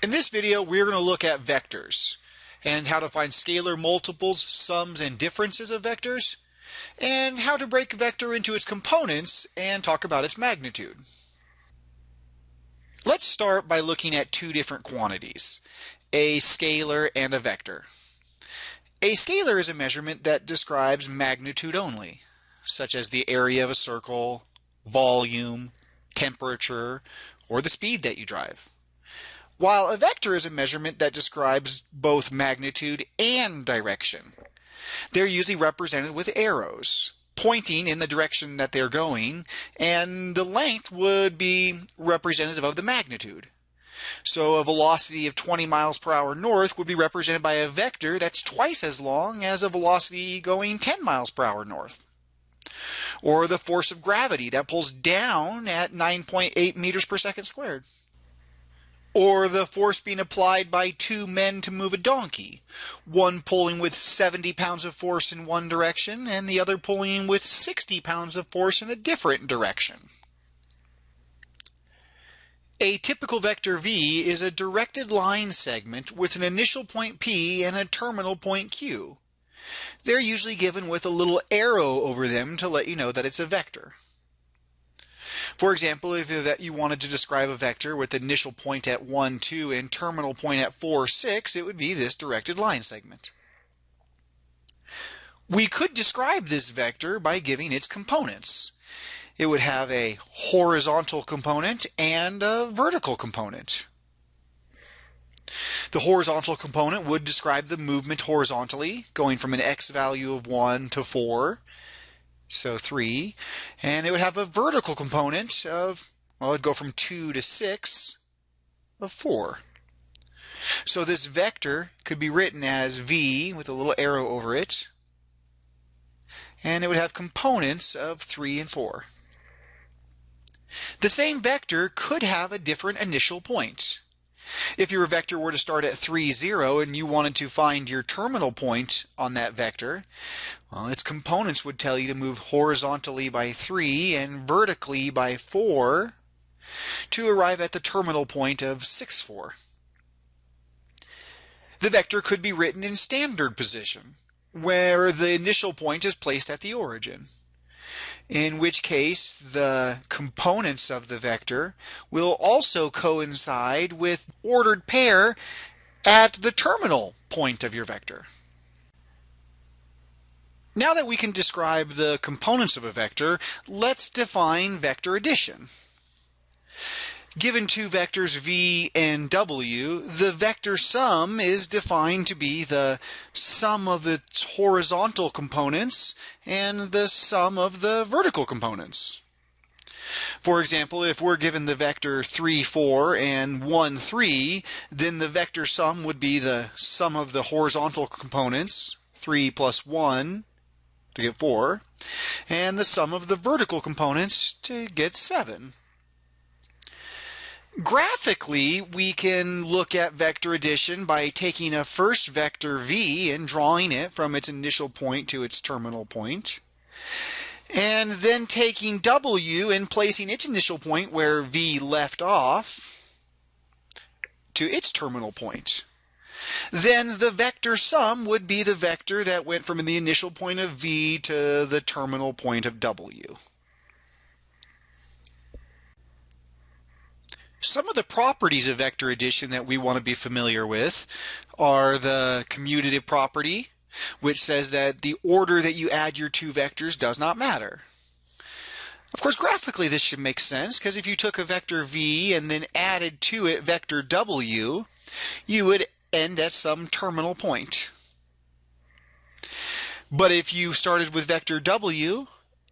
In this video, we're going to look at vectors and how to find scalar multiples, sums, and differences of vectors, and how to break a vector into its components and talk about its magnitude. Let's start by looking at two different quantities, a scalar and a vector. A scalar is a measurement that describes magnitude only, such as the area of a circle, volume, temperature, or the speed that you drive. While a vector is a measurement that describes both magnitude and direction. They're usually represented with arrows, pointing in the direction that they're going, and the length would be representative of the magnitude. So a velocity of 20 miles per hour north would be represented by a vector that's twice as long as a velocity going 10 miles per hour north. Or the force of gravity that pulls down at 9.8 meters per second squared. Or the force being applied by two men to move a donkey, one pulling with 70 pounds of force in one direction and the other pulling with 60 pounds of force in a different direction. A typical vector v is a directed line segment with an initial point P and a terminal point Q. They're usually given with a little arrow over them to let you know that it's a vector. For example, if you wanted to describe a vector with initial point at 1, 2 and terminal point at 4, 6, it would be this directed line segment. We could describe this vector by giving its components. It would have a horizontal component and a vertical component. The horizontal component would describe the movement horizontally, going from an x value of 1 to 4. So 3, and it would have a vertical component of, well, it'd go from 2 to 6 of 4. So this vector could be written as v with a little arrow over it, and it would have components of 3 and 4. The same vector could have a different initial point. If your vector were to start at 3, 0 and you wanted to find your terminal point on that vector, well, its components would tell you to move horizontally by 3 and vertically by 4 to arrive at the terminal point of 6, 4. The vector could be written in standard position, where the initial point is placed at the origin, in which case the components of the vector will also coincide with ordered pair at the terminal point of your vector. Now that we can describe the components of a vector, let's define vector addition. Given two vectors v and w, the vector sum is defined to be the sum of its horizontal components and the sum of the vertical components. For example, if we're given the vector 3, 4 and 1, 3, then the vector sum would be the sum of the horizontal components, 3 plus 1, to get 4, and the sum of the vertical components to get 7. Graphically, we can look at vector addition by taking a first vector v and drawing it from its initial point to its terminal point, and then taking w and placing its initial point where v left off to its terminal point. Then the vector sum would be the vector that went from the initial point of v to the terminal point of w. Some of the properties of vector addition that we want to be familiar with are the commutative property, which says that the order that you add your two vectors does not matter. Of course, graphically this should make sense, because if you took a vector v and then added to it vector w, you would end at some terminal point. But if you started with vector w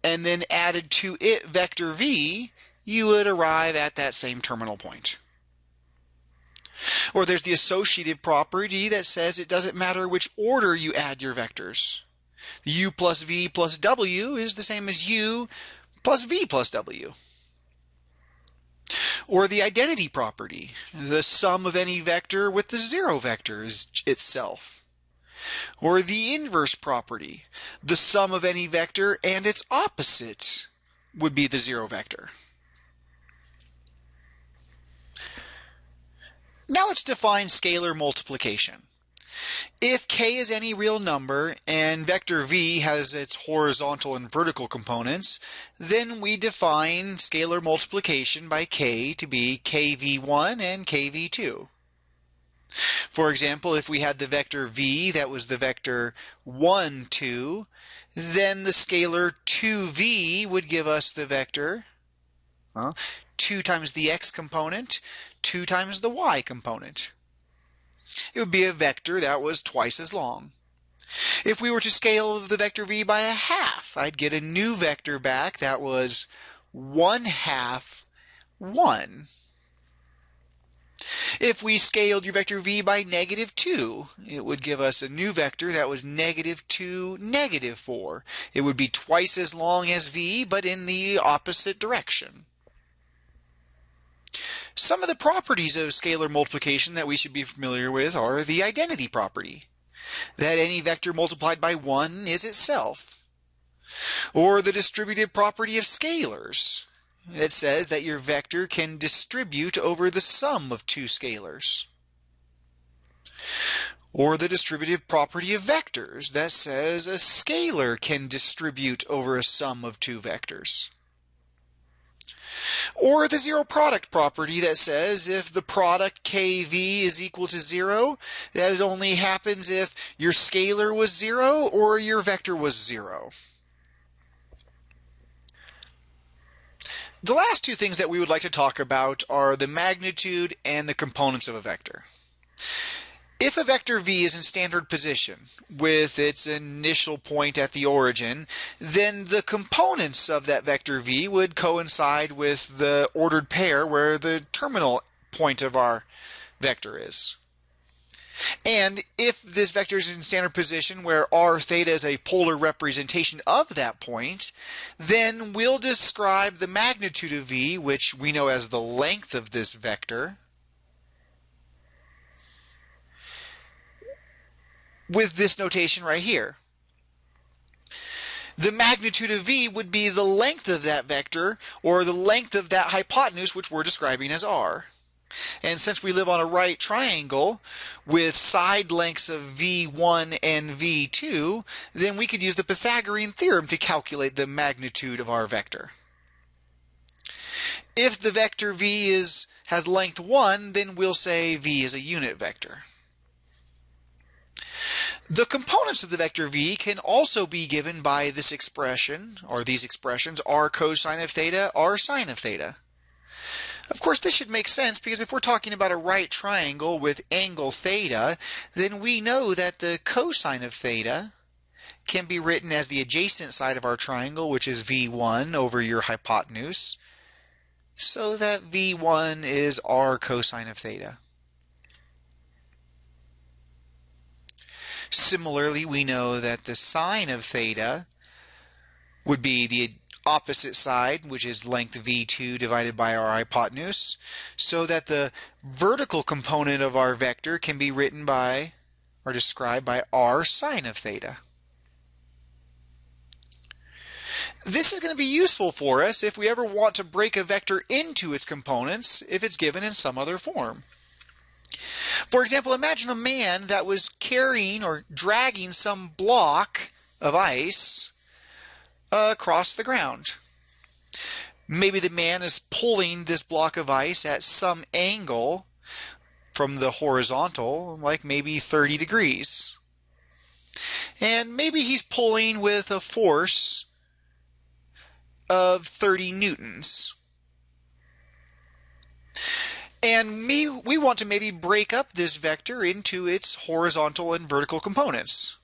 and then added to it vector v, you would arrive at that same terminal point. Or there's the associative property that says it doesn't matter which order you add your vectors. U plus v plus w is the same as u plus v plus w. Or the identity property, the sum of any vector with the zero vector is itself. Or the inverse property, the sum of any vector and its opposite would be the zero vector. Now let's define scalar multiplication. If k is any real number and vector v has its horizontal and vertical components, then we define scalar multiplication by k to be kv1 and kv2. For example, if we had the vector v that was the vector 1, 2, then the scalar 2v would give us the vector 2 times the x component, 2 times the y component. It would be a vector that was twice as long. If we were to scale the vector v by a half, I'd get a new vector back that was 1/2, 1. If we scaled your vector v by -2, it would give us a new vector that was -2, -4. It would be twice as long as v, but in the opposite direction. Some of the properties of scalar multiplication that we should be familiar with are the identity property, that any vector multiplied by 1 is itself, or the distributive property of scalars. It says that your vector can distribute over the sum of two scalars. Or the distributive property of vectors that says a scalar can distribute over a sum of two vectors. Or the zero product property that says if the product kv is equal to 0, that it only happens if your scalar was 0 or your vector was 0. The last two things that we would like to talk about are the magnitude and the components of a vector. If a vector v is in standard position with its initial point at the origin, then the components of that vector v would coincide with the ordered pair where the terminal point of our vector is. And if this vector is in standard position where r theta is a polar representation of that point, then we'll describe the magnitude of v, which we know as the length of this vector, with this notation right here. The magnitude of v would be the length of that vector, or the length of that hypotenuse, which we're describing as r. And since we live on a right triangle with side lengths of v1 and v2, then we could use the Pythagorean theorem to calculate the magnitude of our vector. If the vector v has length 1, then we'll say v is a unit vector. The components of the vector v can also be given by this expression, or these expressions, r cosine of theta, r sine of theta. Of course, this should make sense because if we're talking about a right triangle with angle theta, then we know that the cosine of theta can be written as the adjacent side of our triangle, which is v1 over your hypotenuse, so that v1 is r cosine of theta. Similarly, we know that the sine of theta would be the opposite side, which is length v2 divided by our hypotenuse, so that the vertical component of our vector can be written by, or described by, r sine of theta. This is going to be useful for us if we ever want to break a vector into its components if it's given in some other form. For example, imagine a man that was carrying or dragging some block of ice across the ground. Maybe the man is pulling this block of ice at some angle from the horizontal, like maybe 30 degrees. And maybe he's pulling with a force of 30 newtons. And we want to maybe break up this vector into its horizontal and vertical components.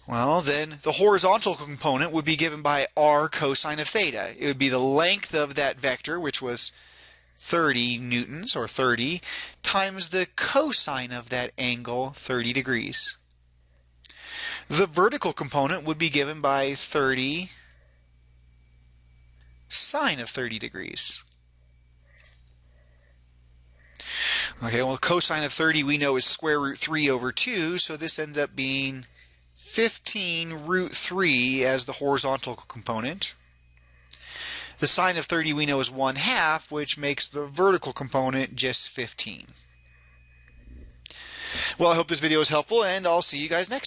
Well, then the horizontal component would be given by r cosine of theta. It would be the length of that vector, which was 30 newtons, or 30, times the cosine of that angle, 30 degrees. The vertical component would be given by 30 sine of 30 degrees. Okay, well, cosine of 30 we know is square root 3 over 2, so this ends up being 15 root 3 as the horizontal component. The sine of 30 we know is 1/2, which makes the vertical component just 15. Well, I hope this video is helpful, and I'll see you guys next time.